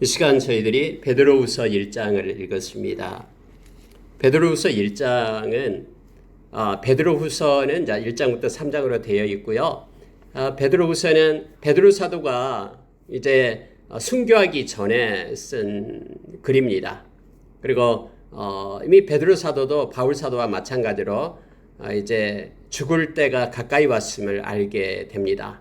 이 시간 저희들이 베드로후서 1장을 읽었습니다. 베드로후서 1장은 베드로후서는 1장부터 3장으로 되어 있고요. 베드로후서는 베드로 사도가 이제 순교하기 전에 쓴 글입니다. 그리고 이미 베드로 사도도 바울 사도와 마찬가지로 이제 죽을 때가 가까이 왔음을 알게 됩니다.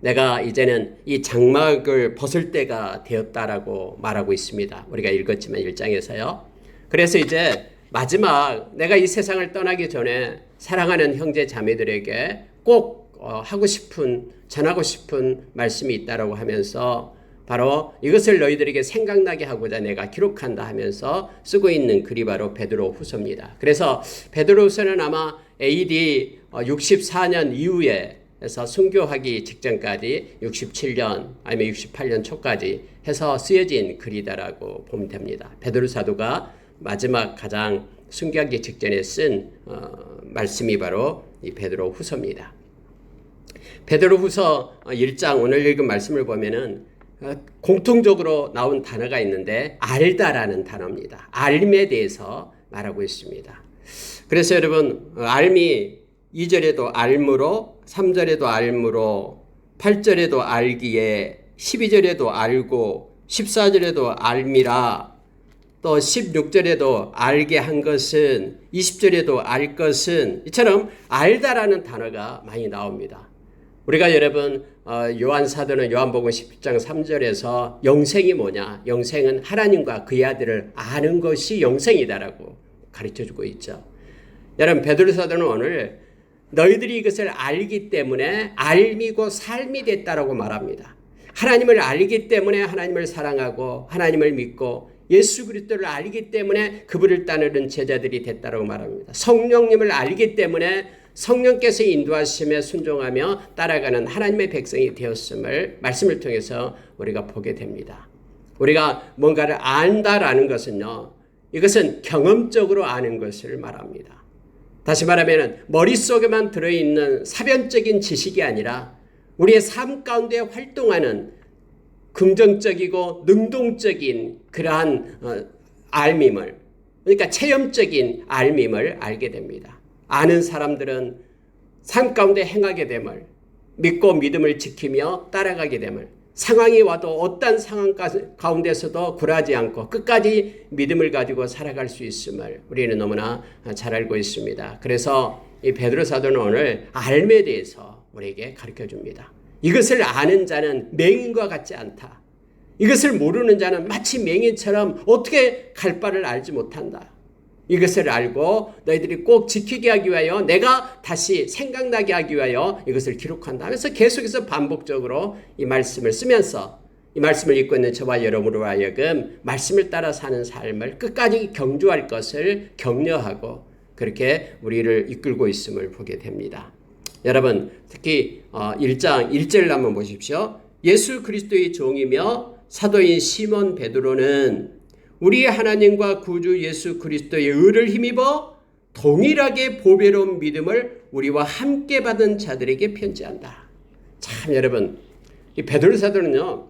내가 이제는 이 장막을 벗을 때가 되었다라고 말하고 있습니다. 우리가 읽었지만 1장에서요. 그래서 이제 마지막 내가 이 세상을 떠나기 전에 사랑하는 형제 자매들에게 꼭 전하고 싶은 말씀이 있다라고 하면서 바로 이것을 너희들에게 생각나게 하고자 내가 기록한다 하면서 쓰고 있는 글이 바로 베드로 후서입니다. 그래서 베드로 후서는 아마 AD 64년 이후에 해서 순교하기 직전까지 67년 아니면 68년 초까지 해서 쓰여진 글이다라고 보면 됩니다. 베드로 사도가 마지막 가장 순교하기 직전에 쓴 말씀이 바로 이 베드로 후서입니다. 베드로 후서 1장 오늘 읽은 말씀을 보면은 공통적으로 나온 단어가 있는데 알다라는 단어입니다. 알림에 대해서 말하고 있습니다. 그래서 여러분 알미 2절에도 알므로 3절에도 알므로 8절에도 알기에 12절에도 알고 14절에도 알미라 또 16절에도 알게 한 것은 20절에도 알 것은 이처럼 알다라는 단어가 많이 나옵니다. 우리가 여러분 요한 사도는 요한복음 10장 3절에서 영생이 뭐냐? 영생은 하나님과 그의 아들을 아는 것이 영생이다라고 가르쳐주고 있죠. 여러분 베드로 사도는 오늘 너희들이 이것을 알기 때문에 알미고 삶이 됐다라고 말합니다. 하나님을 알기 때문에 하나님을 사랑하고 하나님을 믿고 예수 그리스도를 알기 때문에 그분을 따르는 제자들이 됐다라고 말합니다. 성령님을 알기 때문에 성령께서 인도하심에 순종하며 따라가는 하나님의 백성이 되었음을 말씀을 통해서 우리가 보게 됩니다. 우리가 뭔가를 안다라는 것은요, 이것은 경험적으로 아는 것을 말합니다. 다시 말하면 머릿속에만 들어있는 사변적인 지식이 아니라 우리의 삶 가운데 활동하는 긍정적이고 능동적인 그러한 알밈을, 그러니까 체험적인 알밈을 알게 됩니다. 아는 사람들은 삶 가운데 행하게 됨을, 믿고 믿음을 지키며 따라가게 됨을, 상황이 와도 어떤 상황 가운데서도 굴하지 않고 끝까지 믿음을 가지고 살아갈 수 있음을 우리는 너무나 잘 알고 있습니다. 그래서 이 베드로 사도는 오늘 알에 대해서 우리에게 가르쳐 줍니다. 이것을 아는 자는 맹인과 같지 않다. 이것을 모르는 자는 마치 맹인처럼 어떻게 갈 바를 알지 못한다. 이것을 알고 너희들이 꼭 지키게 하기 위하여 내가 다시 생각나게 하기 위하여 이것을 기록한다 하면서 계속해서 반복적으로 이 말씀을 쓰면서 이 말씀을 읽고 있는 저와 여러분으로 하여금 말씀을 따라 사는 삶을 끝까지 경주할 것을 격려하고 그렇게 우리를 이끌고 있음을 보게 됩니다. 여러분 특히 1장 1절을 한번 보십시오. 예수 그리스도의 종이며 사도인 시몬 베드로는 우리 하나님과 구주 예수 그리스도의 의를 힘입어 동일하게 보배로운 믿음을 우리와 함께 받은 자들에게 편지한다. 참 여러분 이 베드로 사도는요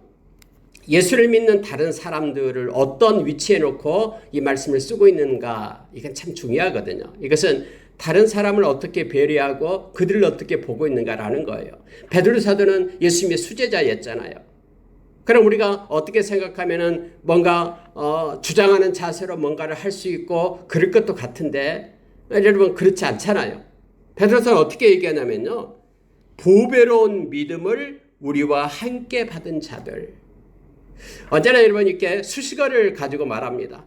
예수를 믿는 다른 사람들을 어떤 위치에 놓고 이 말씀을 쓰고 있는가 이건 참 중요하거든요. 이것은 다른 사람을 어떻게 배려하고 그들을 어떻게 보고 있는가라는 거예요. 베드로 사도는 예수님의 수제자였잖아요. 그럼 우리가 어떻게 생각하면은 뭔가 주장하는 자세로 뭔가를 할 수 있고 그럴 것도 같은데 여러분 그렇지 않잖아요. 베드로서는 어떻게 얘기하냐면요. 보배로운 믿음을 우리와 함께 받은 자들. 언제나 여러분 이렇게 수식어를 가지고 말합니다.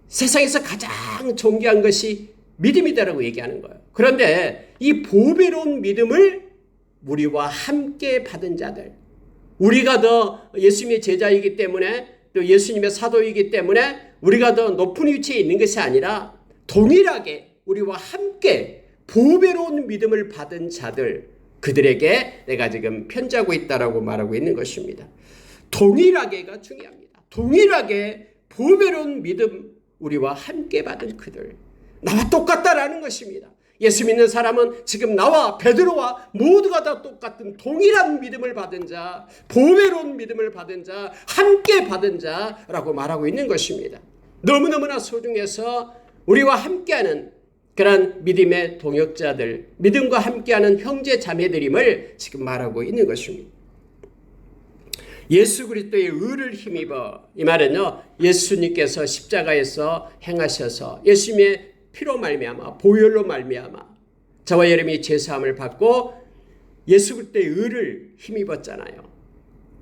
세상에서 가장 존귀한 것이 믿음이다라고 얘기하는 거예요. 그런데 이 보배로운 믿음을 우리와 함께 받은 자들. 우리가 더 예수님의 제자이기 때문에 또 예수님의 사도이기 때문에 우리가 더 높은 위치에 있는 것이 아니라 동일하게 우리와 함께 보배로운 믿음을 받은 자들 그들에게 내가 지금 편지하고 있다라고 말하고 있는 것입니다. 동일하게가 중요합니다. 동일하게 보배로운 믿음 우리와 함께 받은 그들 나와 똑같다라는 것입니다. 예수 믿는 사람은 지금 나와 베드로와 모두가 다 똑같은 동일한 믿음을 받은 자, 보배로운 믿음을 받은 자, 함께 받은 자라고 말하고 있는 것입니다. 너무너무나 소중해서 우리와 함께하는 그런 믿음의 동역자들, 믿음과 함께하는 형제 자매들임을 지금 말하고 있는 것입니다. 예수 그리스도의 의를 힘입어, 이 말은요, 예수님께서 십자가에서 행하셔서 예수님의 피로 말미암아, 보혈로 말미암아 저와 여러분이 죄사함을 받고 예수 그리스도의 의를 힘입었잖아요.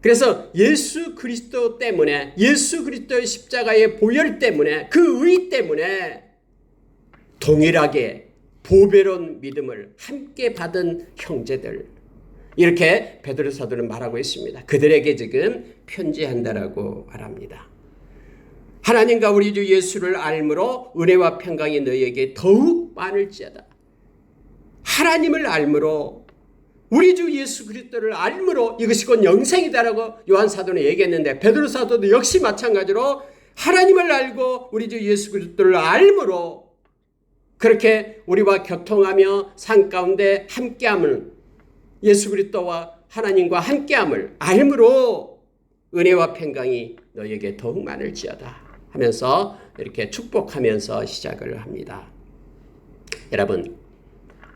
그래서 예수 그리스도 때문에, 예수 그리스도의 십자가의 보혈 때문에, 그 의 때문에 동일하게 보배로운 믿음을 함께 받은 형제들, 이렇게 베드로 사도는 말하고 있습니다. 그들에게 지금 편지한다라고 말합니다. 하나님과 우리 주 예수를 알므로 은혜와 평강이 너희에게 더욱 많을지어다. 하나님을 알므로, 우리 주 예수 그리스도를 알므로 이것이 곧 영생이다라고 요한 사도는 얘기했는데, 베드로 사도도 역시 마찬가지로 하나님을 알고 우리 주 예수 그리스도를 알므로 그렇게 우리와 교통하며 삶 가운데 함께함을, 예수 그리스도와 하나님과 함께함을 알므로 은혜와 평강이 너희에게 더욱 많을지어다 하면서 이렇게 축복하면서 시작을 합니다. 여러분,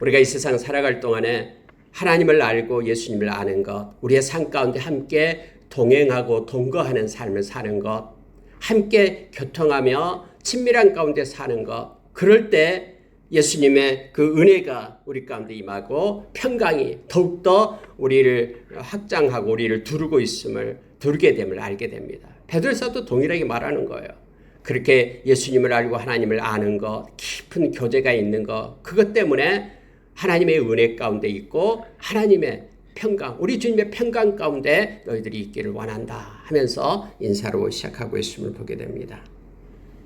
우리가 이 세상 살아갈 동안에 하나님을 알고 예수님을 아는 것, 우리의 삶 가운데 함께 동행하고 동거하는 삶을 사는 것, 함께 교통하며 친밀한 가운데 사는 것, 그럴 때 예수님의 그 은혜가 우리 가운데 임하고 평강이 더욱더 우리를 확장하고 우리를 두르고 있음을, 두르게 됨을 알게 됩니다. 베드로사도 동일하게 말하는 거예요. 그렇게 예수님을 알고 하나님을 아는 것, 깊은 교제가 있는 것, 그것 때문에 하나님의 은혜 가운데 있고 하나님의 평강, 우리 주님의 평강 가운데 너희들이 있기를 원한다 하면서 인사로 시작하고 있음을 보게 됩니다.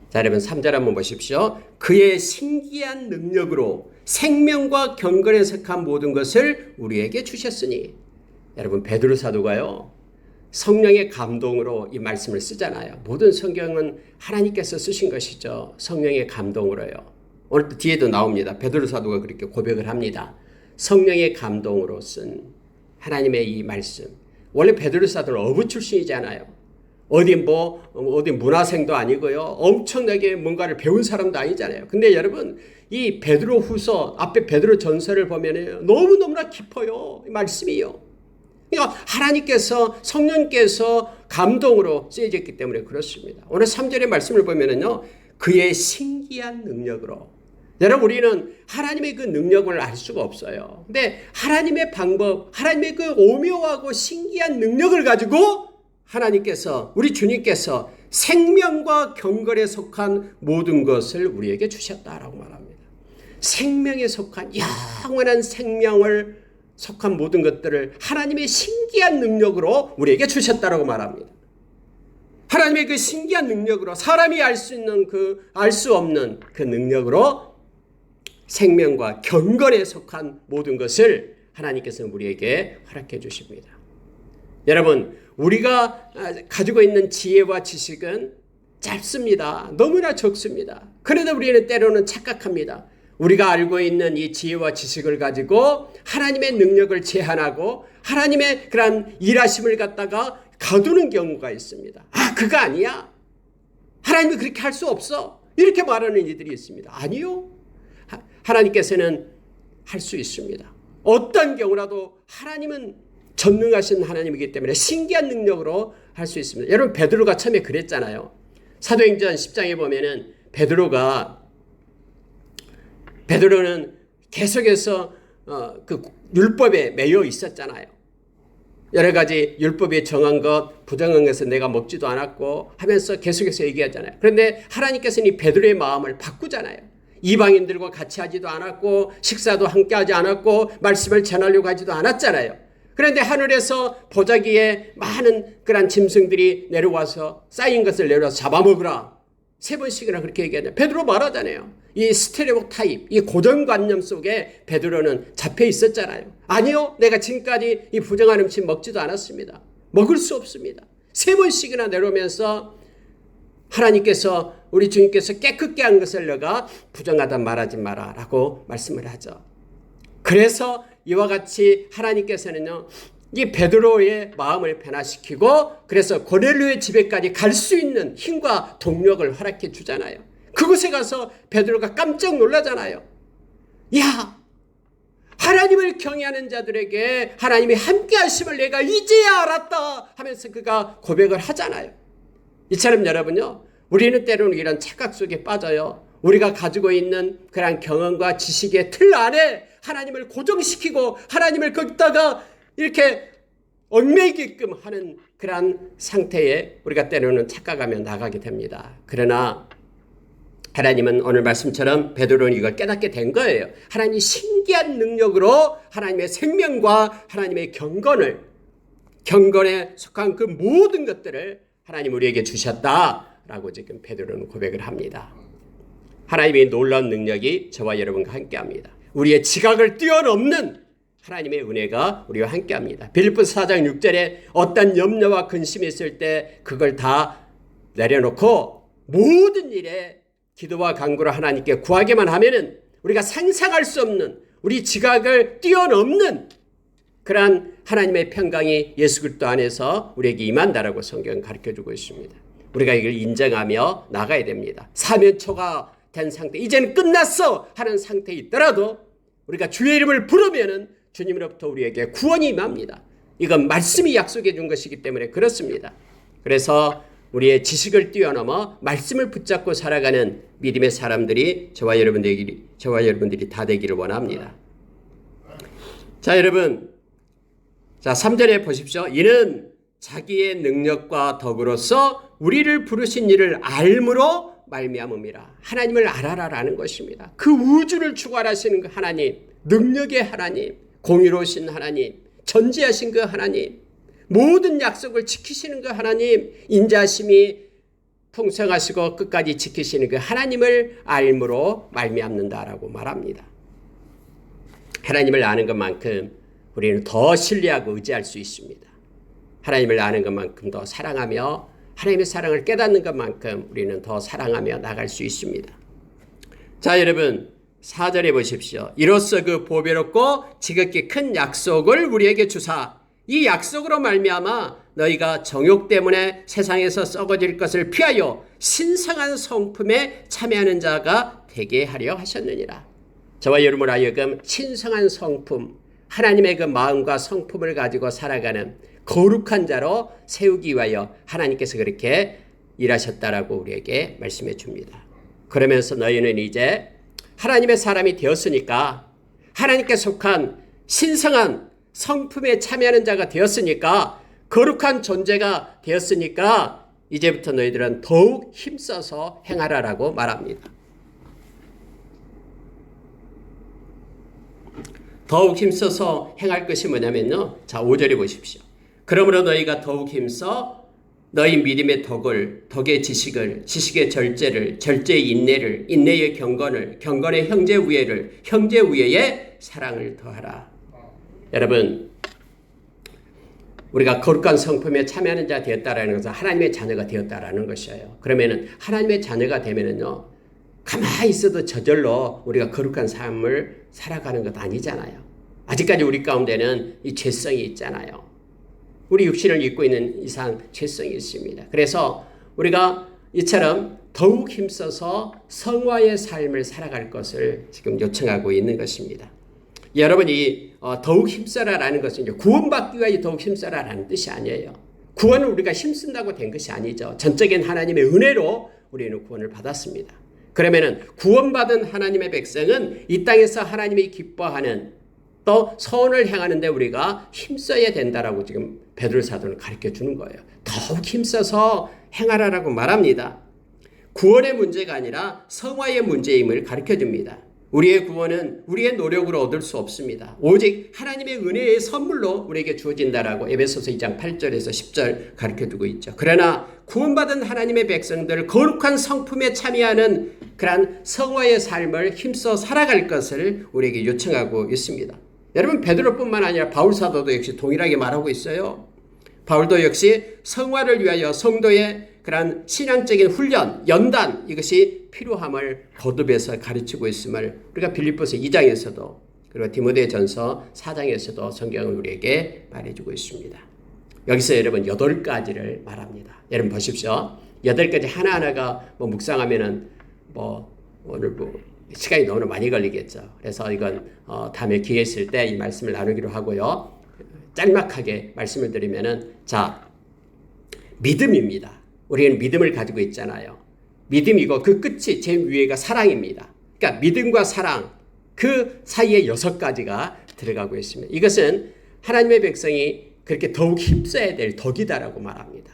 자, 여러분 3절 한번 보십시오. 그의 신기한 능력으로 생명과 경건에 속한 모든 것을 우리에게 주셨으니. 여러분, 베드로 사도가요, 성령의 감동으로 이 말씀을 쓰잖아요. 모든 성경은 하나님께서 쓰신 것이죠. 성령의 감동으로요. 오늘 뒤에도 나옵니다. 베드로 사도가 그렇게 고백을 합니다. 성령의 감동으로 쓴 하나님의 이 말씀. 원래 베드로 사도는 어부 출신이잖아요. 어디 문화생도 아니고요. 엄청나게 뭔가를 배운 사람도 아니잖아요. 근데 여러분, 이 베드로 후서, 앞에 베드로 전서를 보면 너무너무나 깊어요. 이 말씀이요. 그러니까 하나님께서, 성령께서 감동으로 쓰여졌기 때문에 그렇습니다. 오늘 3절의 말씀을 보면은요, 그의 신기한 능력으로. 여러분, 우리는 하나님의 그 능력을 알 수가 없어요. 근데 하나님의 방법, 하나님의 그 오묘하고 신기한 능력을 가지고 하나님께서, 우리 주님께서 생명과 경건에 속한 모든 것을 우리에게 주셨다라고 말합니다. 생명에 속한, 영원한 생명을 속한 모든 것들을 하나님의 신기한 능력으로 우리에게 주셨다라고 말합니다. 하나님의 그 신기한 능력으로, 사람이 알 수 있는 알 수 없는 그 능력으로 생명과 경건에 속한 모든 것을 하나님께서는 우리에게 허락해 주십니다. 여러분, 우리가 가지고 있는 지혜와 지식은 짧습니다. 너무나 적습니다. 그래도 우리는 때로는 착각합니다. 우리가 알고 있는 이 지혜와 지식을 가지고 하나님의 능력을 제한하고 하나님의 그런 일하심을 갖다가 가두는 경우가 있습니다. 그거 아니야. 하나님이 그렇게 할 수 없어. 이렇게 말하는 이들이 있습니다. 아니요. 하나님께서는 할 수 있습니다. 어떤 경우라도 하나님은 전능하신 하나님이기 때문에 신기한 능력으로 할 수 있습니다. 여러분, 베드로가 처음에 그랬잖아요. 사도행전 10장에 보면은 베드로는 계속해서 그 율법에 매여 있었잖아요. 여러 가지 율법에 정한 것, 부정한 것은 내가 먹지도 않았고 하면서 계속해서 얘기하잖아요. 그런데 하나님께서는 이 베드로의 마음을 바꾸잖아요. 이방인들과 같이 하지도 않았고 식사도 함께 하지 않았고 말씀을 전하려고 하지도 않았잖아요. 그런데 하늘에서 보자기에 많은 그런 짐승들이 내려와서 쌓인 것을 내려와서 잡아먹으라. 3번씩이나 그렇게 얘기하잖아요. 베드로 말하잖아요. 이 스테레오타입, 이 고정관념 속에 베드로는 잡혀 있었잖아요. 아니요, 내가 지금까지 이 부정한 음식 먹지도 않았습니다. 먹을 수 없습니다. 3번씩이나 내려오면서 하나님께서 우리 주님께서 깨끗게 한 것을 너가 부정하다 말하지 마라 라고 말씀을 하죠. 그래서 이와 같이 하나님께서는요, 이 베드로의 마음을 변화시키고 그래서 고넬료의 집에까지 갈 수 있는 힘과 동력을 허락해 주잖아요. 그곳에 가서 베드로가 깜짝 놀라잖아요. 야, 하나님을 경외하는 자들에게 하나님이 함께 하심을 내가 이제야 알았다 하면서 그가 고백을 하잖아요. 이처럼 여러분요, 우리는 때로는 이런 착각 속에 빠져요. 우리가 가지고 있는 그런 경험과 지식의 틀 안에 하나님을 고정시키고 하나님을 거기다가 이렇게 얽매이게끔 하는 그런 상태에 우리가 때로는 착각하며 나가게 됩니다. 그러나 하나님은 오늘 말씀처럼 베드로는 이걸 깨닫게 된 거예요. 하나님이 신기한 능력으로 하나님의 생명과 하나님의 경건에 속한 그 모든 것들을 하나님 우리에게 주셨다라고 지금 베드로는 고백을 합니다. 하나님의 놀라운 능력이 저와 여러분과 함께합니다. 우리의 지각을 뛰어넘는 하나님의 은혜가 우리와 함께합니다. 빌립보서 4장 6절에 어떤 염려와 근심이 있을 때 그걸 다 내려놓고 모든 일에 기도와 간구로 하나님께 구하기만 하면은 우리가 상상할 수 없는 우리 지각을 뛰어넘는 그러한 하나님의 평강이 예수 그리스도 안에서 우리에게 임한다라고 성경은 가르쳐주고 있습니다. 우리가 이걸 인정하며 나가야 됩니다. 사면초가 된 상태, 이제는 끝났어 하는 상태에 있더라도 우리가 주의 이름을 부르면은 주님으로부터 우리에게 구원이 임합니다. 이건 말씀이 약속해 준 것이기 때문에 그렇습니다. 그래서 우리의 지식을 뛰어넘어 말씀을 붙잡고 살아가는 믿음의 사람들이 저와 여러분들이 다 되기를 원합니다. 자, 여러분. 자, 3절에 보십시오. 이는 자기의 능력과 덕으로서 우리를 부르신 이를 알므로 말미암음이라. 하나님을 알아라라는 것입니다. 그 우주를 주관하시는 그 하나님, 능력의 하나님, 공의로우신 하나님, 전지하신 그 하나님, 모든 약속을 지키시는 그 하나님, 인자심이 풍성하시고 끝까지 지키시는 그 하나님을 알므로 말미암는다라고 말합니다. 하나님을 아는 것만큼 우리는 더 신뢰하고 의지할 수 있습니다. 하나님을 아는 것만큼 더 사랑하며 하나님의 사랑을 깨닫는 것만큼 우리는 더 사랑하며 나갈 수 있습니다. 자, 여러분 4절에 보십시오. 이로써 그 보배롭고 지극히 큰 약속을 우리에게 주사 이 약속으로 말미암아 너희가 정욕 때문에 세상에서 썩어질 것을 피하여 신성한 성품에 참여하는 자가 되게 하려 하셨느니라. 저와 여러분을 하여금 신성한 성품, 하나님의 그 마음과 성품을 가지고 살아가는 거룩한 자로 세우기 위하여 하나님께서 그렇게 일하셨다라고 우리에게 말씀해 줍니다. 그러면서 너희는 이제 하나님의 사람이 되었으니까, 하나님께 속한 신성한 성품에 참여하는 자가 되었으니까, 거룩한 존재가 되었으니까 이제부터 너희들은 더욱 힘써서 행하라라고 말합니다. 더욱 힘써서 행할 것이 뭐냐면요. 자, 5절에 보십시오. 그러므로 너희가 더욱 힘써 너희 믿음의 덕을, 덕의 지식을, 지식의 절제를, 절제의 인내를, 인내의 경건을, 경건의 형제 우애를, 형제 우애의 사랑을 더하라. 여러분, 우리가 거룩한 성품에 참여하는 자 되었다라는 것은 하나님의 자녀가 되었다라는 것이에요. 그러면은 하나님의 자녀가 되면은요, 가만히 있어도 저절로 우리가 거룩한 삶을 살아가는 것 아니잖아요. 아직까지 우리 가운데는 이 죄성이 있잖아요. 우리 육신을 입고 있는 이상 죄성이 있습니다. 그래서 우리가 이처럼 더욱 힘써서 성화의 삶을 살아갈 것을 지금 요청하고 있는 것입니다. 여러분이 더욱 힘써라라는 것은 이제 구원받기 위해 더욱 힘써라라는 뜻이 아니에요. 구원은 우리가 힘쓴다고 된 것이 아니죠. 전적인 하나님의 은혜로 우리는 구원을 받았습니다. 그러면은 구원받은 하나님의 백성은 이 땅에서 하나님이 기뻐하는 또 선을 행하는데 우리가 힘써야 된다라고 지금 베드로 사도는 가르쳐 주는 거예요. 더욱 힘써서 행하라라고 말합니다. 구원의 문제가 아니라 성화의 문제임을 가르쳐 줍니다. 우리의 구원은 우리의 노력으로 얻을 수 없습니다. 오직 하나님의 은혜의 선물로 우리에게 주어진다라고 에베소서 2장 8절에서 10절 가르쳐두고 있죠. 그러나 구원받은 하나님의 백성들 거룩한 성품에 참여하는 그러한 성화의 삶을 힘써 살아갈 것을 우리에게 요청하고 있습니다. 여러분, 베드로뿐만 아니라 바울 사도도 역시 동일하게 말하고 있어요. 바울도 역시 성화를 위하여 성도의 그런 신앙적인 훈련, 연단 이것이 필요함을 거듭해서 가르치고 있음을 우리가 빌립보서 2장에서도 그리고 디모데전서 4장에서도 성경은 우리에게 말해주고 있습니다. 여기서 여러분 8가지를 말합니다. 여러분 보십시오. 8가지 하나하나가 묵상하면은 오늘 시간이 너무 많이 걸리겠죠. 그래서 이건 다음에 기회 있을 때 이 말씀을 나누기로 하고요. 짤막하게 말씀을 드리면은 자, 믿음입니다. 우리는 믿음을 가지고 있잖아요. 믿음이고 그 끝이 제일 위에가 사랑입니다. 그러니까 믿음과 사랑 그 사이에 6가지가 들어가고 있습니다. 이것은 하나님의 백성이 그렇게 더욱 힘써야 될 덕이다라고 말합니다.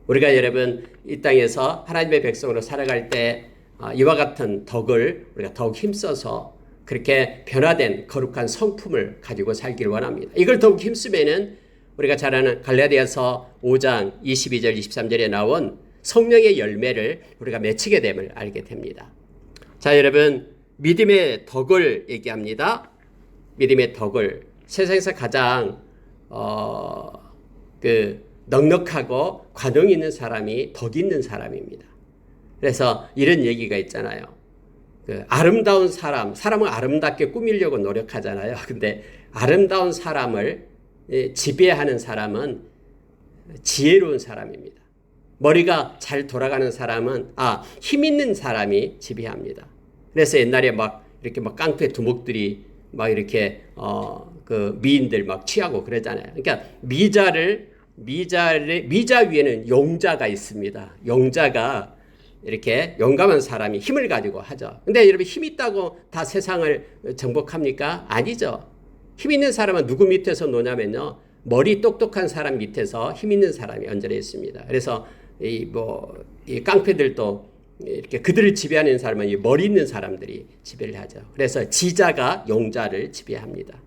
우리가 여러분 이 땅에서 하나님의 백성으로 살아갈 때 이와 같은 덕을 우리가 더욱 힘써서 그렇게 변화된 거룩한 성품을 가지고 살기를 원합니다. 이걸 더욱 힘쓰면은 우리가 잘 아는 갈라디아서 5장 22절 23절에 나온 성령의 열매를 우리가 맺히게 됨을 알게 됩니다. 자, 여러분 믿음의 덕을 얘기합니다. 믿음의 덕을 세상에서 가장 넉넉하고 관용 있는 사람이 덕 있는 사람입니다. 그래서 이런 얘기가 있잖아요. 아름다운 사람은 아름답게 꾸미려고 노력하잖아요. 근데 아름다운 사람을 지배하는 사람은 지혜로운 사람입니다. 머리가 잘 돌아가는 사람은 힘 있는 사람이 지배합니다. 그래서 옛날에 이렇게 깡패 두목들이 이렇게 미인들 취하고 그러잖아요. 그러니까 미자 위에는 용자가 있습니다. 용자가 이렇게 용감한 사람이 힘을 가지고 하죠. 근데 여러분 힘 있다고 다 세상을 정복합니까? 아니죠. 힘 있는 사람은 누구 밑에서 노냐면요. 머리 똑똑한 사람 밑에서 힘 있는 사람이 얹어져 있습니다. 그래서 이 깡패들도 이렇게 그들을 지배하는 사람은 이 머리 있는 사람들이 지배를 하죠. 그래서 지자가 용자를 지배합니다.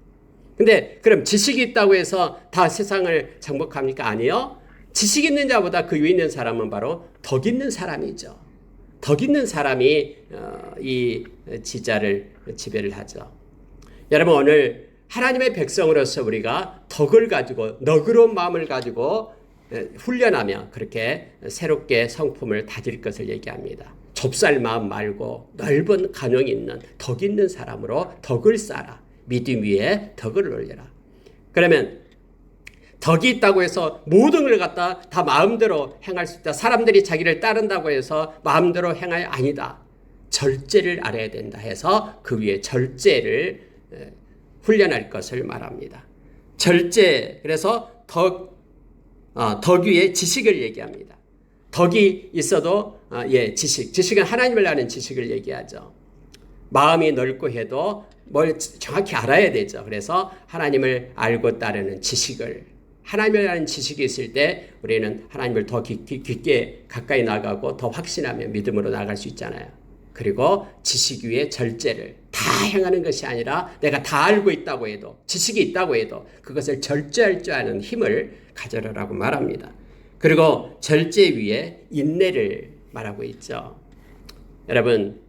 근데 그럼 지식이 있다고 해서 다 세상을 정복합니까? 아니요. 지식 있는 자보다 그 위에 있는 사람은 바로 덕 있는 사람이죠. 덕 있는 사람이 이 지자를 지배를 하죠. 여러분 오늘 하나님의 백성으로서 우리가 덕을 가지고 너그러운 마음을 가지고 훈련하며 그렇게 새롭게 성품을 다질 것을 얘기합니다. 좁쌀 마음 말고 넓은 간용이 있는 덕 있는 사람으로 덕을 쌓아 믿음 위에 덕을 올려라. 그러면 덕이 있다고 해서 모든 걸 갖다 다 마음대로 행할 수 있다. 사람들이 자기를 따른다고 해서 마음대로 행할 아니다. 절제를 알아야 된다 해서 그 위에 절제를 훈련할 것을 말합니다. 절제, 그래서 덕 위에 지식을 얘기합니다. 덕이 있어도 지식은 하나님을 아는 지식을 얘기하죠. 마음이 넓고 해도 뭘 정확히 알아야 되죠. 그래서 하나님을 알고 따르는 지식을 하나님을 아는 지식이 있을 때 우리는 하나님을 더 깊게 가까이 나가고 더 확신하며 믿음으로 나갈 수 있잖아요. 그리고 지식 위에 절제를 다 행하는 것이 아니라 내가 다 알고 있다고 해도 지식이 있다고 해도 그것을 절제할 줄 아는 힘을 가져라라고 말합니다. 그리고 절제 위에 인내를 말하고 있죠. 여러분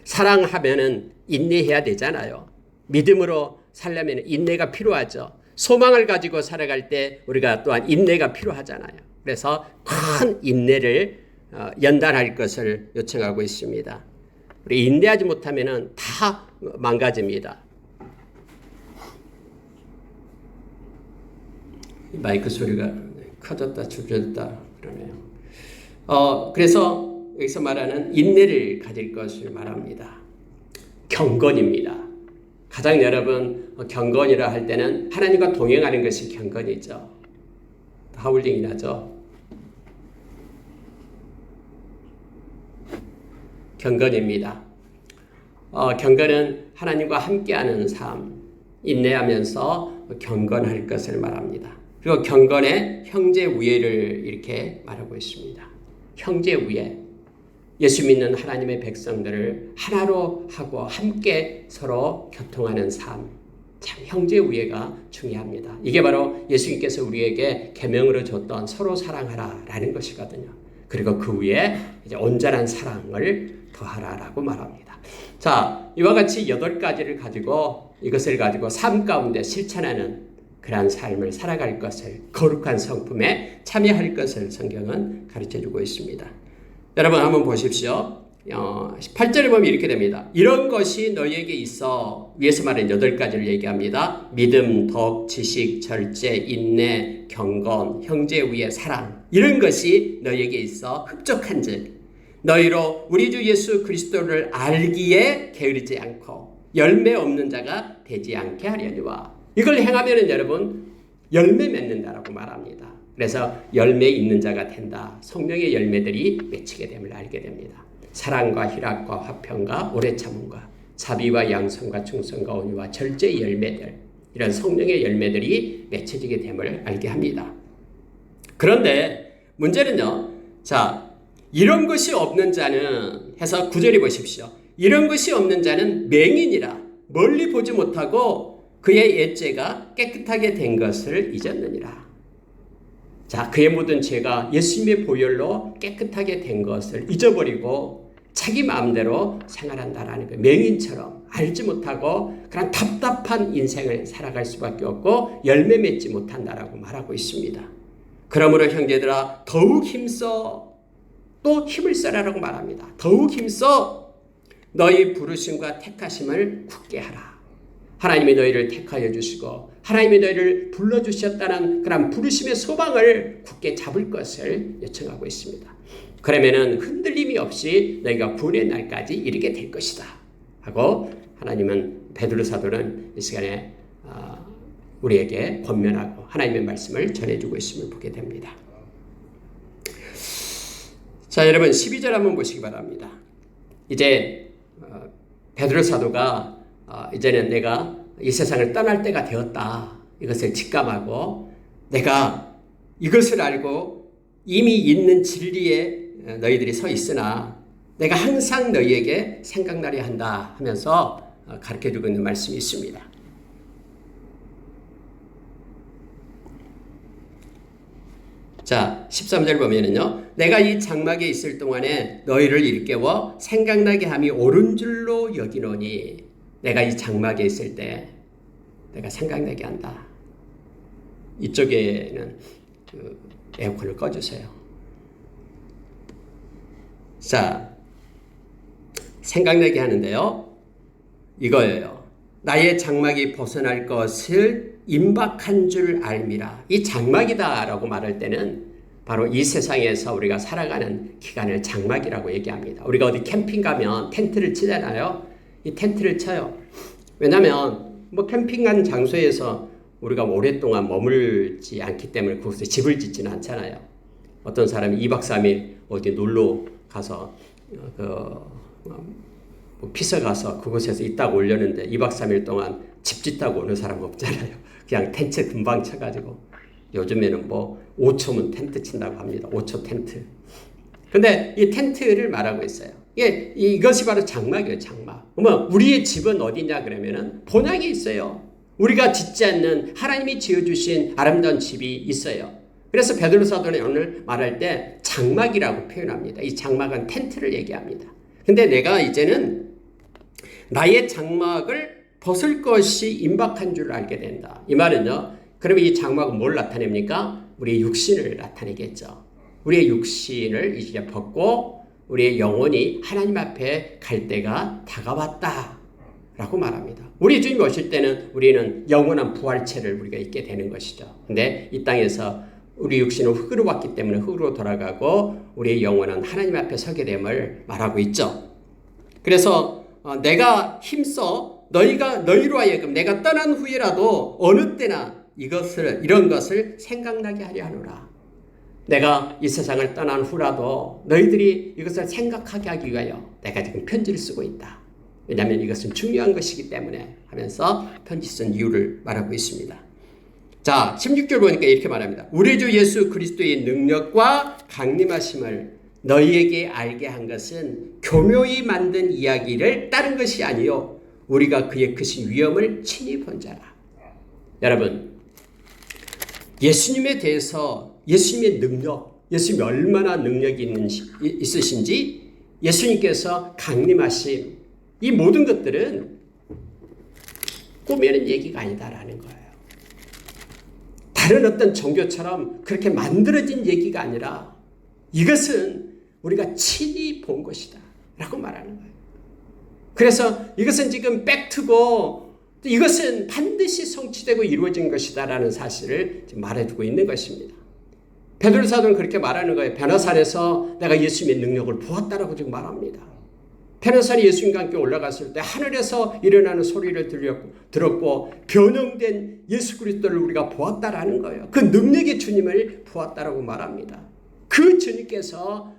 사랑하면은 인내해야 되잖아요. 믿음으로 살려면 인내가 필요하죠. 소망을 가지고 살아갈 때 우리가 또한 인내가 필요하잖아요. 그래서 큰 인내를 연단할 것을 요청하고 있습니다. 우리 인내하지 못하면 다 망가집니다. 마이크 소리가 커졌다 줄어졌다 그러네요. 그래서 여기서 말하는 인내를 가질 것을 말합니다. 경건입니다. 가장 여러분 경건이라 할 때는 하나님과 동행하는 것이 경건이죠. 하울링이 나죠. 경건입니다. 경건은 하나님과 함께하는 삶, 인내하면서 경건할 것을 말합니다. 그리고 경건의 형제 우애를 이렇게 말하고 있습니다. 형제 우애. 예수 믿는 하나님의 백성들을 하나로 하고 함께 서로 교통하는 삶. 참 형제 우애가 중요합니다. 이게 바로 예수님께서 우리에게 계명으로 줬던 서로 사랑하라라는 것이거든요. 그리고 그 위에 이제 온전한 사랑을 더하라라고 말합니다. 자, 이와 같이 8가지를 가지고 이것을 가지고 삶 가운데 실천하는 그러한 삶을 살아갈 것을, 거룩한 성품에 참여할 것을 성경은 가르쳐주고 있습니다. 여러분 한번 보십시오. 8절에 보면 이렇게 됩니다. 이런 것이 너희에게 있어, 위에서 말한 8가지를 얘기합니다. 믿음, 덕, 지식, 절제, 인내, 경건, 형제 위의 사랑, 이런 것이 너희에게 있어 흡족한즉 너희로 우리 주 예수 그리스도를 알기에 게으르지 않고 열매 없는 자가 되지 않게 하려니와. 이걸 행하면은 여러분 열매 맺는다라고 말합니다. 그래서 열매 있는 자가 된다. 성령의 열매들이 맺히게 됨을 알게 됩니다. 사랑과 희락과 화평과 오래 참음과 자비와 양선과 충성과 온유와 절제의 열매들, 이런 성령의 열매들이 맺혀지게 됨을 알게 합니다. 그런데 문제는요, 자, 이런 것이 없는 자는 해서 9절에 보십시오. 이런 것이 없는 자는 맹인이라 멀리 보지 못하고 그의 옛죄가 깨끗하게 된 것을 잊었느니라. 자, 그의 모든 죄가 예수님의 보혈로 깨끗하게 된 것을 잊어버리고 자기 마음대로 생활한다라는 거예요. 맹인처럼 알지 못하고 그런 답답한 인생을 살아갈 수밖에 없고 열매 맺지 못한다라고 말하고 있습니다. 그러므로 형제들아 더욱 힘써, 또 힘을 써라라고 말합니다. 더욱 힘써 너희 부르심과 택하심을 굳게 하라. 하나님이 너희를 택하여 주시고 하나님이 너희를 불러주셨다는 그런 부르심의 소망을 굳게 잡을 것을 요청하고 있습니다. 그러면은 흔들림이 없이 너희가 구원의 날까지 이르게 될 것이다 하고 하나님은, 베드로 사도는 이 시간에 우리에게 권면하고 하나님의 말씀을 전해주고 있음을 보게 됩니다. 자, 여러분 12절 한번 보시기 바랍니다. 이제 베드로 사도가 이제는 내가 이 세상을 떠날 때가 되었다, 이것을 직감하고 내가 이것을 알고 이미 있는 진리에 너희들이 서 있으나 내가 항상 너희에게 생각나려 한다 하면서 가르쳐주고 있는 말씀이 있습니다. 자, 13절 보면은요, 내가 이 장막에 있을 동안에 너희를 일깨워 생각나게 함이 옳은 줄로 여기노니, 내가 이 장막에 있을 때 내가 생각나게 한다. 이쪽에는 에어컨을 꺼주세요. 자, 생각나게 하는데요, 이거예요. 나의 장막이 벗어날 것을 임박한 줄 알미라. 이 장막이다라고 말할 때는 바로 이 세상에서 우리가 살아가는 기간을 장막이라고 얘기합니다. 우리가 어디 캠핑 가면 텐트를 치잖아요. 이 텐트를 쳐요. 왜냐하면 캠핑 간 장소에서 우리가 오랫동안 머물지 않기 때문에 그곳에 집을 짓지는 않잖아요. 어떤 사람이 2박 3일 어디 놀러 가서 피서 가서 그곳에서 있다가 오려는데 2박 3일 동안 집 짓다고 오는 사람 없잖아요. 그냥 텐트 금방 쳐가지고, 요즘에는 5초면 텐트 친다고 합니다. 5초 텐트. 근데 이 텐트를 말하고 있어요. 이것이 바로 장막이에요, 장막. 그러면 우리의 집은 어디냐 그러면은 본향에 있어요. 우리가 짓지 않는 하나님이 지어주신 아름다운 집이 있어요. 그래서 베드로 사도는 오늘 말할 때 장막이라고 표현합니다. 이 장막은 텐트를 얘기합니다. 근데 내가 이제는 나의 장막을 벗을 것이 임박한 줄 알게 된다. 이 말은요, 그러면 이 장막은 뭘 나타냅니까? 우리의 육신을 나타내겠죠. 우리의 육신을 이제 벗고 우리의 영혼이 하나님 앞에 갈 때가 다가왔다 라고 말합니다. 우리 주님 오실 때는 우리는 영원한 부활체를 우리가 입게 되는 것이죠. 근데 이 땅에서 우리 육신은 흙으로 왔기 때문에 흙으로 돌아가고 우리의 영혼은 하나님 앞에 서게 됨을 말하고 있죠. 그래서 내가 힘써 너희로 하여금 내가 떠난 후에라도 어느 때나 이런 것을 생각나게 하려 하노라. 내가 이 세상을 떠난 후라도 너희들이 이것을 생각하게 하기 위하여 내가 지금 편지를 쓰고 있다. 왜냐하면 이것은 중요한 것이기 때문에 하면서 편지 쓴 이유를 말하고 있습니다. 자, 16절 보니까 이렇게 말합니다. 우리 주 예수 그리스도의 능력과 강림하심을 너희에게 알게 한 것은 교묘히 만든 이야기를 따른 것이 아니요 우리가 그의 크신 위엄을 친히 본 자라. 여러분, 예수님에 대해서 예수님의 능력, 예수님이 얼마나 능력이 있으신지, 예수님께서 강림하심, 이 모든 것들은 꾸며낸 얘기가 아니다라는 거예요. 다른 어떤 종교처럼 그렇게 만들어진 얘기가 아니라 이것은 우리가 친히 본 것이다 라고 말하는 거예요. 그래서 이것은 지금 팩트고 이것은 반드시 성취되고 이루어진 것이다 라는 사실을 말해주고 있는 것입니다. 베드로 사도는 그렇게 말하는 거예요. 변화산에서 내가 예수님의 능력을 보았다라고 지금 말합니다. 변화산에 예수님과 함께 올라갔을 때 하늘에서 일어나는 소리를 들었고 변형된 예수 그리스도를 우리가 보았다라는 거예요. 그 능력의 주님을 보았다라고 말합니다. 그 주님께서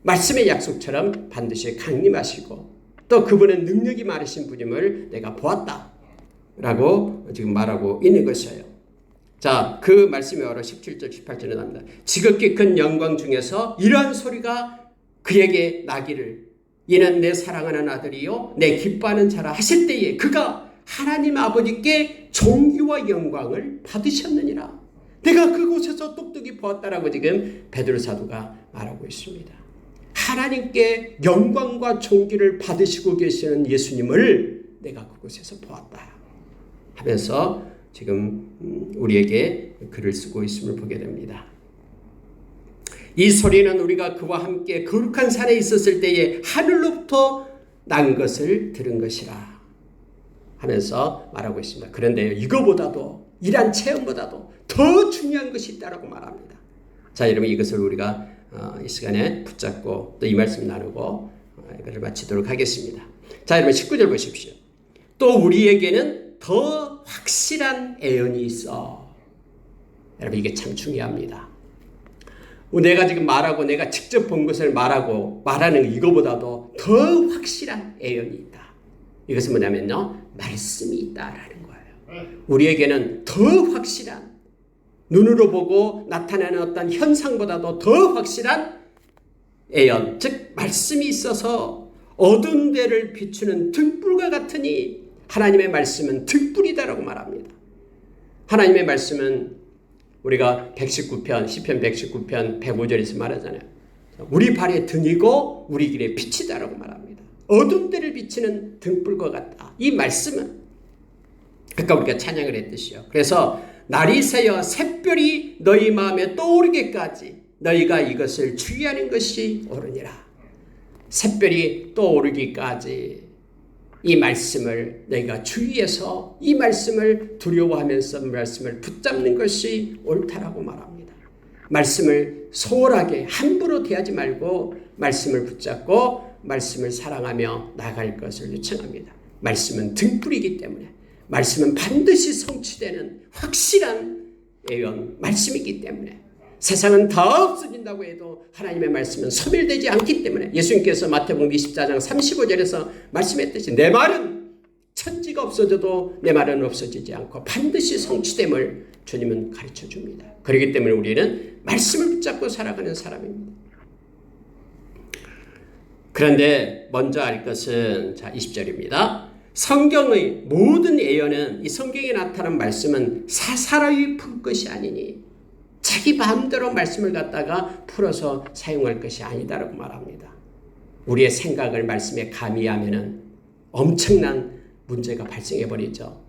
말씀의 약속처럼 반드시 강림하시고 또 그분은 능력이 많으신 분임을 내가 보았다라고 지금 말하고 있는 것이에요. 자, 그 말씀이 바로 17절 18절에 나옵니다. 지극히 큰 영광 중에서 이러한 소리가 그에게 나기를 이는 내 사랑하는 아들이요 내 기뻐하는 자라 하실 때에 그가 하나님 아버지께 존귀와 영광을 받으셨느니라. 내가 그곳에서 똑똑히 보았다라고 지금 베드로 사도가 말하고 있습니다. 하나님께 영광과 존귀를 받으시고 계시는 예수님을 내가 그곳에서 보았다 하면서 지금 우리에게 글을 쓰고 있음을 보게 됩니다. 이 소리는 우리가 그와 함께 거룩한 산에 있었을 때에 하늘로부터 난 것을 들은 것이라 하면서 말하고 있습니다. 그런데 이거보다도 이러한 체험보다도 더 중요한 것이 있다고 말합니다. 자, 여러분 이것을 우리가 이 시간에 붙잡고 또 이 말씀 나누고 이것을 마치도록 하겠습니다. 자, 여러분 19절 보십시오. 또 우리에게는 더 확실한 애언이 있어. 여러분 이게 참 중요합니다. 내가 지금 말하고 내가 직접 본 것을 말하는 이거보다도 더 확실한 애언이 있다. 이것은 뭐냐면요, 말씀이 있다라는 거예요. 우리에게는 더 확실한, 눈으로 보고 나타나는 어떤 현상보다도 더 확실한 애언, 즉 말씀이 있어서 어두운 데를 비추는 등불과 같으니 하나님의 말씀은 등불이다라고 말합니다. 하나님의 말씀은 우리가 119편, 시편 119편 105절에서 말하잖아요. 우리 발의 등이고 우리 길의 빛이다라고 말합니다. 어두운 데를 비치는 등불과 같다. 이 말씀은 아까 우리가 찬양을 했듯이요. 그래서 날이 새어 샛별이 너희 마음에 떠오르기까지 너희가 이것을 주의하는 것이 옳으니라. 샛별이 떠오르기까지 이 말씀을 너희가 주의해서 이 말씀을 두려워하면서 말씀을 붙잡는 것이 옳다라고 말합니다. 말씀을 소홀하게 함부로 대하지 말고 말씀을 붙잡고 말씀을 사랑하며 나아갈 것을 요청합니다. 말씀은 등불이기 때문에 말씀은 반드시 성취되는 확실한 예언 말씀이기 때문에 세상은 다 없어진다고 해도 하나님의 말씀은 소멸되지 않기 때문에 예수님께서 마태복음 24장 35절에서 말씀했듯이 내 말은 천지가 없어져도 내 말은 없어지지 않고 반드시 성취됨을 주님은 가르쳐 줍니다. 그렇기 때문에 우리는 말씀을 붙잡고 살아가는 사람입니다. 그런데 먼저 알 것은 자 20절입니다. 성경의 모든 예언은 이 성경에 나타난 말씀은 사사로이 풀 것이 아니니 자기 마음대로 말씀을 갖다가 풀어서 사용할 것이 아니다라고 말합니다. 우리의 생각을 말씀에 가미하면은 엄청난 문제가 발생해 버리죠.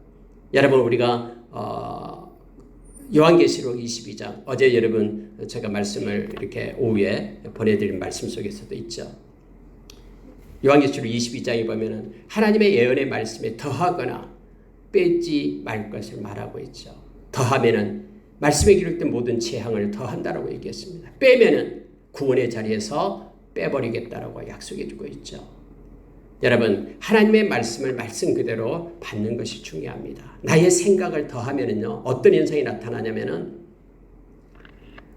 여러분 우리가 요한계시록 22장 어제 여러분 제가 말씀을 이렇게 오후에 보내드린 말씀 속에서도 있죠. 요한계시록 22장에 보면은 하나님의 예언의 말씀에 더하거나 빼지 말 것을 말하고 있죠. 더하면은 말씀에 기록된 모든 재앙을 더한다라고 얘기했습니다. 빼면은 구원의 자리에서 빼버리겠다라고 약속해주고 있죠. 여러분 하나님의 말씀을 말씀 그대로 받는 것이 중요합니다. 나의 생각을 더하면은요 어떤 현상이 나타나냐면은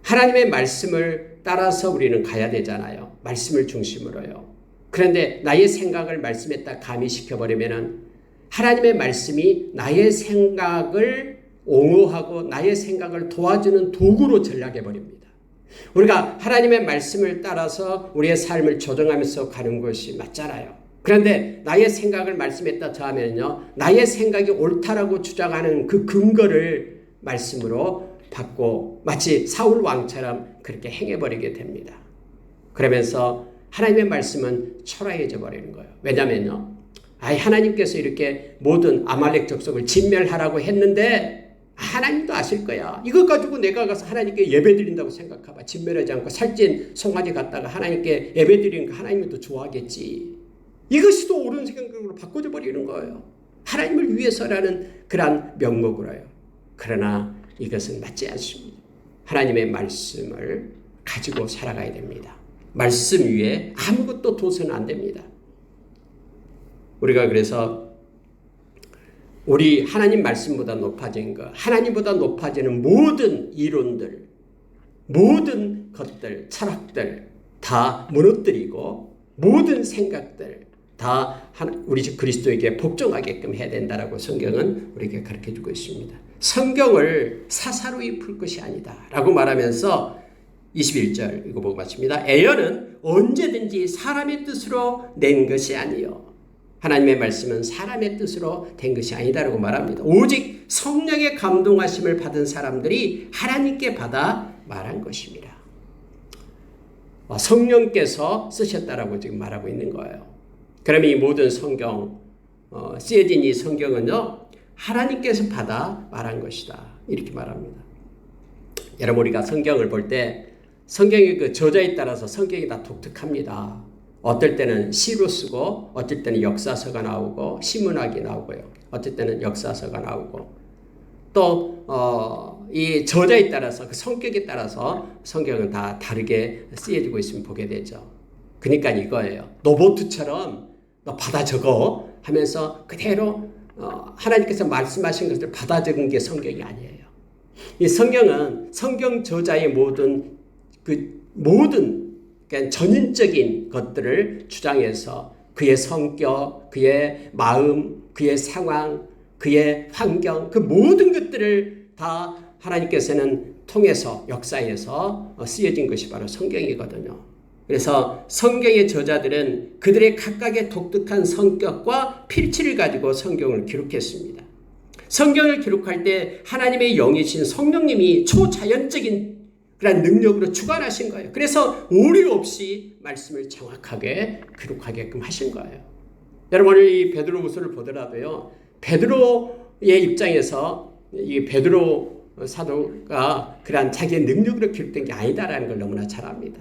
하나님의 말씀을 따라서 우리는 가야 되잖아요. 말씀을 중심으로요. 그런데 나의 생각을 말씀에 딱 가미시켜버리면은 하나님의 말씀이 나의 생각을 옹호하고 나의 생각을 도와주는 도구로 전락해버립니다. 우리가 하나님의 말씀을 따라서 우리의 삶을 조정하면서 가는 것이 맞잖아요. 그런데 나의 생각을 말씀에 따라 하면요 나의 생각이 옳다라고 주장하는 그 근거를 말씀으로 받고 마치 사울 왕처럼 그렇게 행해버리게 됩니다. 그러면서 하나님의 말씀은 초라해져 버리는 거예요. 왜냐면요 하나님께서 이렇게 모든 아말렉 족속을 진멸하라고 했는데 하나님도 아실 거야. 이것 가지고 내가 가서 하나님께 예배드린다고 생각해봐. 진멸하지 않고 살찐 송아지 갖다가 하나님께 예배드리는 거 하나님이 또 좋아하겠지. 이것이 또 옳은 생각으로 바꿔줘 버리는 거예요. 하나님을 위해서라는 그러한 명목으로요. 그러나 이것은 맞지 않습니다. 하나님의 말씀을 가지고 살아가야 됩니다. 말씀 위에 아무것도 둬서는 안 됩니다. 우리가 그래서 우리 하나님 말씀보다 높아진 것, 하나님보다 높아지는 모든 이론들, 모든 것들, 철학들 다 무너뜨리고 모든 생각들 다 우리 그리스도에게 복종하게끔 해야 된다라고 성경은 우리에게 가르쳐주고 있습니다. 성경을 사사로이 풀 것이 아니다 라고 말하면서 21절 이거 보고 마칩니다. 애언은 언제든지 사람의 뜻으로 낸 것이 아니요 하나님의 말씀은 사람의 뜻으로 된 것이 아니다라고 말합니다. 오직 성령의 감동하심을 받은 사람들이 하나님께 받아 말한 것입니다. 성령께서 쓰셨다라고 지금 말하고 있는 거예요. 그러면 이 모든 성경 쓰여진 이 성경은요 하나님께서 받아 말한 것이다 이렇게 말합니다. 여러분 우리가 성경을 볼 때 성경의 그 저자에 따라서 성경이 다 독특합니다. 어떨 때는 시로 쓰고 어떨 때는 역사서가 나오고 시문학이 나오고요. 어떨 때는 역사서가 나오고 또 이 저자에 따라서 그 성격에 따라서 성경은 다 다르게 쓰여지고 있으면 보게 되죠. 그러니까 이거예요. 로봇처럼 너 받아 적어 하면서 그대로 하나님께서 말씀하신 것을 받아 적은 게 성경이 아니에요. 이 성경은 성경 저자의 모든 그러니까 전인적인 것들을 주장해서 그의 성격, 그의 마음, 그의 상황, 그의 환경, 그 모든 것들을 다 하나님께서는 통해서 역사에서 쓰여진 것이 바로 성경이거든요. 그래서 성경의 저자들은 그들의 각각의 독특한 성격과 필치를 가지고 성경을 기록했습니다. 성경을 기록할 때 하나님의 영이신 성령님이 초자연적인 그런 능력으로 주관하신 거예요. 그래서 오류 없이 말씀을 정확하게 기록하게끔 하신 거예요. 여러분 오늘 이 베드로후서를 보더라도요. 베드로의 입장에서 이 베드로 사도가 그러한 자기의 능력으로 기록된 게 아니다라는 걸 너무나 잘 압니다.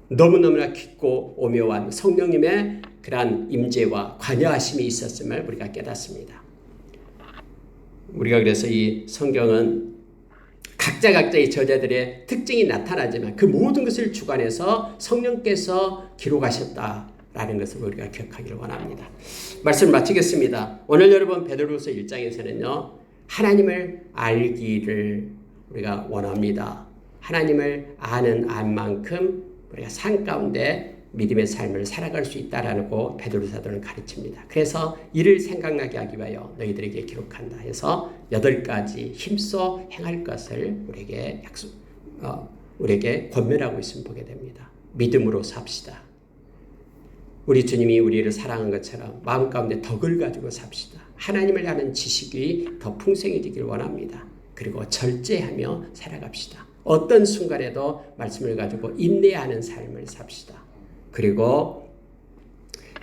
너무너무나 깊고 오묘한 성령님의 그러한 임재와 관여하심이 있었음을 우리가 깨닫습니다. 우리가 그래서 이 성경은 각자의 저자들의 특징이 나타나지만 그 모든 것을 주관해서 성령께서 기록하셨다라는 것을 우리가 기억하기를 원합니다. 말씀을 마치겠습니다. 오늘 여러분 베드로후서 1장에서는요. 하나님을 알기를 우리가 원합니다. 하나님을 아는 만큼 우리가 삶 가운데 믿음의 삶을 살아갈 수 있다라고 베드로 사도는 가르칩니다. 그래서 이를 생각나게 하기 위하여 너희들에게 기록한다 해서 8가지 힘써 행할 것을 우리에게 권면하고 있음을 보게 됩니다. 믿음으로 삽시다. 우리 주님이 우리를 사랑한 것처럼 마음 가운데 덕을 가지고 삽시다. 하나님을 아는 지식이 더 풍성해지길 원합니다. 그리고 절제하며 살아갑시다. 어떤 순간에도 말씀을 가지고 인내하는 삶을 삽시다. 그리고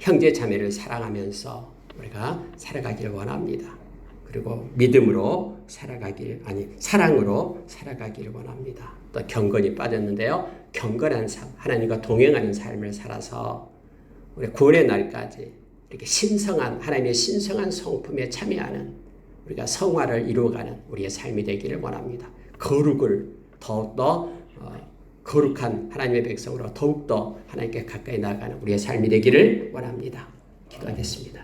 형제 자매를 사랑하면서 우리가 살아가길 원합니다. 그리고 믿음으로 사랑으로 살아가기를 원합니다. 또 경건이 빠졌는데요. 경건한 삶, 하나님과 동행하는 삶을 살아서 우리 구원의 날까지 이렇게 하나님의 신성한 성품에 참여하는 우리가 성화를 이루어가는 우리의 삶이 되기를 원합니다. 거룩을 더욱더 거룩한 하나님의 백성으로 더욱더 하나님께 가까이 나아가는 우리의 삶이 되기를 원합니다. 기도하겠습니다.